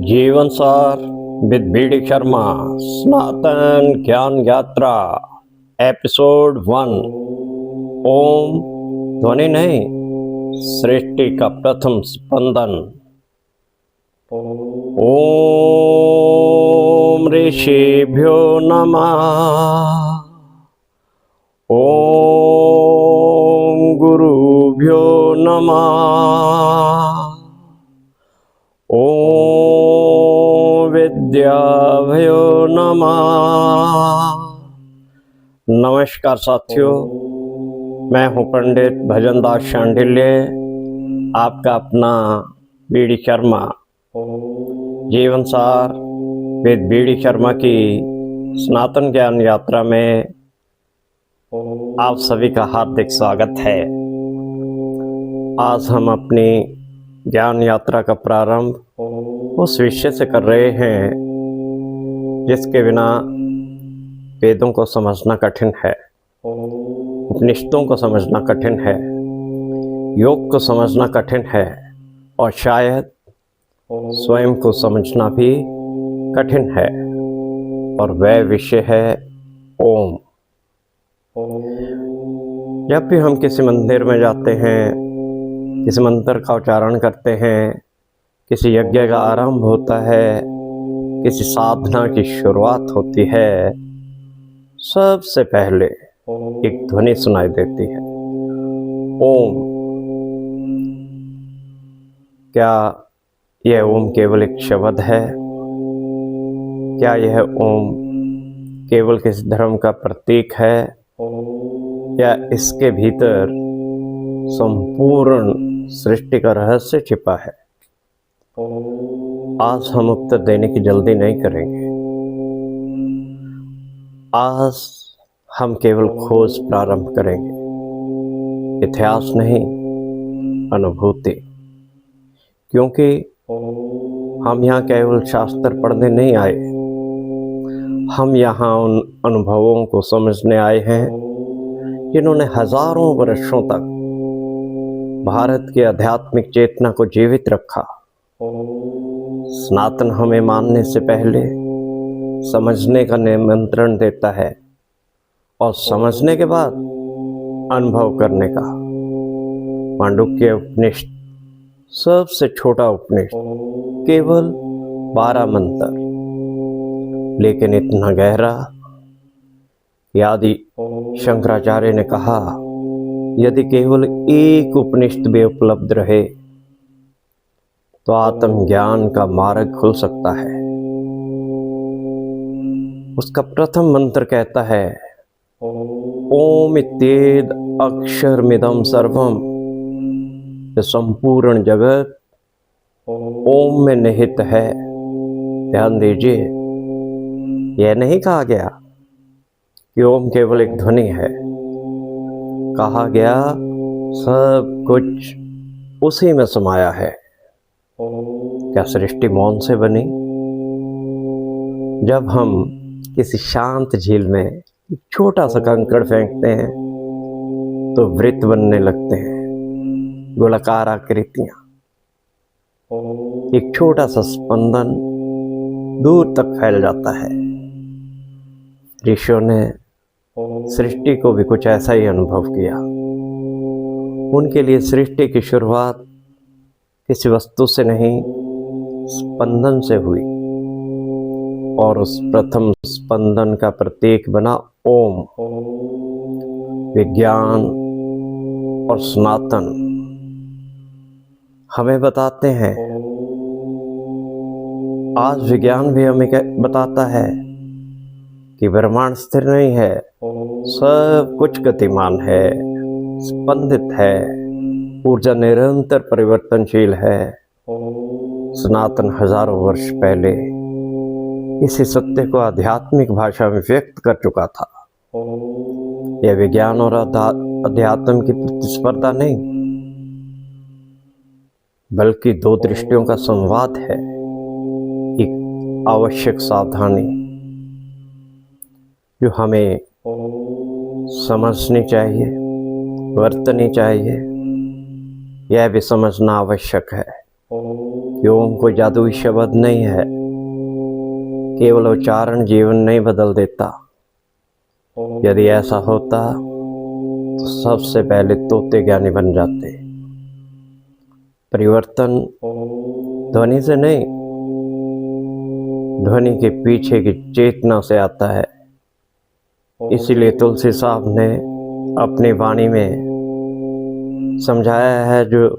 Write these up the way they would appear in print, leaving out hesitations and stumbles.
जीवन सार with BD Sharma सनातन ज्ञान यात्रा एपिसोड 1। ओम ध्वनि नहीं, सृष्टि का प्रथम स्पंदन। ओम ऋषिभ्यो नमः। ओम गुरुभ्यो नमः। ओम विद्याभ्यो नमः। नमस्कार साथियों, मैं हूं पंडित भजनदास शांडिल्य, आपका अपना बीडी शर्मा। जीवन सार विद बीडी शर्मा की सनातन ज्ञान यात्रा में आप सभी का हार्दिक स्वागत है। आज हम अपनी ज्ञान यात्रा का प्रारंभ उस विषय से कर रहे हैं जिसके बिना वेदों को समझना कठिन है, उपनिषदों को समझना कठिन है, योग को समझना कठिन है और शायद स्वयं को समझना भी कठिन है। और वह विषय है ओम। जब भी हम किसी मंदिर में जाते हैं, किसी मंत्र का उच्चारण करते हैं, किसी यज्ञ का आरंभ होता है, किसी साधना की शुरुआत होती है, सबसे पहले एक ध्वनि सुनाई देती है, ओम। क्या यह ओम केवल एक शब्द है? क्या यह ओम केवल किसी धर्म का प्रतीक है, या इसके भीतर संपूर्ण सृष्टि का रहस्य छिपा है? आज हम उत्तर देने की जल्दी नहीं करेंगे। आज हम केवल खोज प्रारंभ करेंगे, इतिहास नहीं, अनुभूति। क्योंकि हम यहाँ केवल शास्त्र पढ़ने नहीं आए, हम यहाँ उन अनुभवों को समझने आए हैं जिन्होंने हजारों वर्षों तक भारत की आध्यात्मिक चेतना को जीवित रखा। सनातन हमें मानने से पहले समझने का निमंत्रण देता है और समझने के बाद अनुभव करने का। मांडुक्य उपनिषद सबसे छोटा उपनिषद, केवल 12 मंत्र, लेकिन इतना गहरा। आदि शंकराचार्य ने कहा, यदि केवल एक उपनिषद भी उपलब्ध रहे तो आत्मज्ञान का मार्ग खुल सकता है। उसका प्रथम मंत्र कहता है, ओम इत्येद अक्षरमिदं सर्वम। ये संपूर्ण जगत ओम में निहित है। ध्यान दीजिए, यह नहीं कहा गया कि ओम केवल एक ध्वनि है। कहा गया सब कुछ उसी में समाया है। क्या सृष्टि मौन से बनी? जब हम किसी शांत झील में एक छोटा सा कंकड़ फेंकते हैं तो वृत्त बनने लगते हैं, गोलाकार आकृतियां। एक छोटा सा स्पंदन दूर तक फैल जाता है। ऋषियों ने सृष्टि को भी कुछ ऐसा ही अनुभव किया। उनके लिए सृष्टि की शुरुआत किसी वस्तु से नहीं, स्पंदन से हुई, और उस प्रथम स्पंदन का प्रतीक बना ओम। विज्ञान और सनातन हमें बताते हैं, आज विज्ञान भी हमें बताता है कि ब्रह्मांड स्थिर नहीं है, सब कुछ गतिमान है, स्पंदित है, ऊर्जा निरंतर परिवर्तनशील है। सनातन हजारों वर्ष पहले इसी सत्य को आध्यात्मिक भाषा में व्यक्त कर चुका था। यह विज्ञान और अध्यात्म की प्रतिस्पर्धा नहीं, बल्कि दो दृष्टियों का संवाद है। एक आवश्यक सावधानी जो हमें समझनी चाहिए, बरतनी चाहिए, यह भी समझना आवश्यक है कि ओम कोई जादुई शब्द नहीं है, केवल उच्चारण जीवन नहीं बदल देता। यदि ऐसा होता तो सबसे पहले तोते ज्ञानी बन जाते। परिवर्तन ध्वनि से नहीं, ध्वनि के पीछे की चेतना से आता है। इसीलिए तुलसी साहब ने अपनी वाणी में समझाया है, जो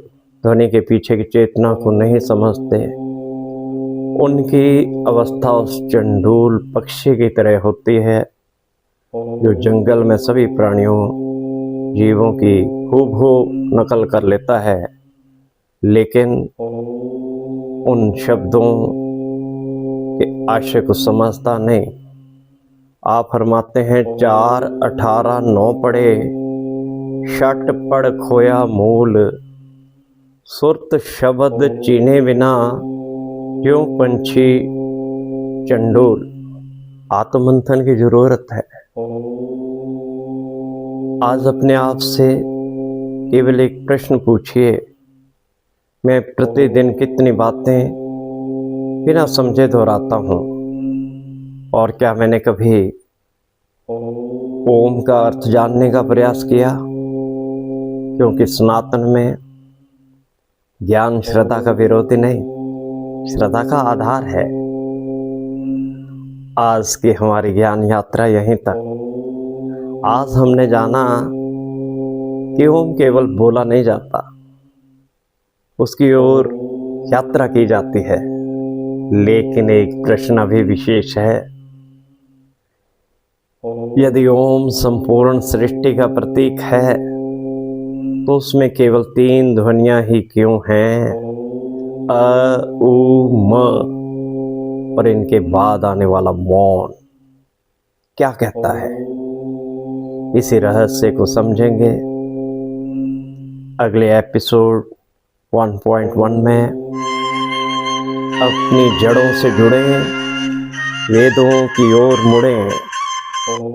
ध्वनि के पीछे की चेतना को नहीं समझते, उनकी अवस्था उस चंडूल पक्षी की तरह होती है, जो जंगल में सभी प्राणियों जीवों की हूबहू नकल कर लेता है, लेकिन उन शब्दों के आशय को समझता नहीं। आप फरमाते हैं 4, 18, 9 पढ़े, षट पढ़ खोया मूल, सुरत शब्द चीने बिना क्यों पंछी चंडोल। आत्ममंथन की जरूरत है। आज अपने आप से केवल एक प्रश्न पूछिए, मैं प्रतिदिन कितनी बातें बिना समझे दोहराता हूँ, और क्या मैंने कभी ओम का अर्थ जानने का प्रयास किया? क्योंकि सनातन में ज्ञान श्रद्धा का विरोधी नहीं, श्रद्धा का आधार है। आज की हमारी ज्ञान यात्रा यहीं तक। आज हमने जाना कि ओम केवल बोला नहीं जाता, उसकी ओर यात्रा की जाती है। लेकिन एक प्रश्न अभी विशेष है, यदि ओम संपूर्ण सृष्टि का प्रतीक है तो उसमें केवल 3 ध्वनियां ही क्यों हैं? अ, उ, म, और इनके बाद आने वाला मौन क्या कहता है? इसी रहस्य को समझेंगे अगले एपिसोड 1.1 में। अपनी जड़ों से जुड़े, वेदों की ओर मुड़े।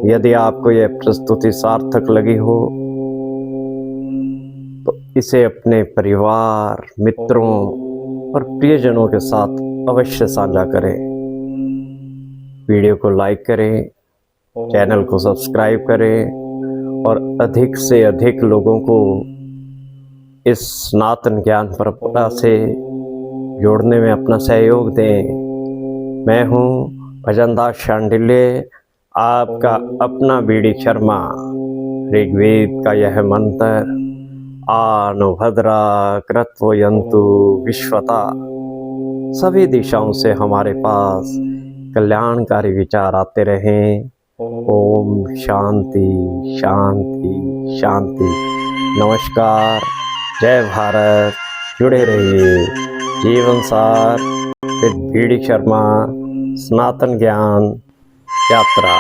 यदि आपको यह प्रस्तुति सार्थक लगी हो तो इसे अपने परिवार, मित्रों और प्रियजनों के साथ अवश्य साझा करें। वीडियो को लाइक करें, चैनल को सब्सक्राइब करें और अधिक से अधिक लोगों को इस सनातन ज्ञान परंपरा से जोड़ने में अपना सहयोग दें। मैं हूँ भजनदास शांडिल्य, आपका अपना बीडी शर्मा। ऋग्वेद का यह मंत्र, आनो भद्रा कृत्वयन्तु विश्वता, सभी दिशाओं से हमारे पास कल्याणकारी विचार आते रहें। ओम शांति शांति शांति। नमस्कार, जय भारत। जुड़े रहिए जीवन सार विद बीडी शर्मा, सनातन ज्ञान यात्रा।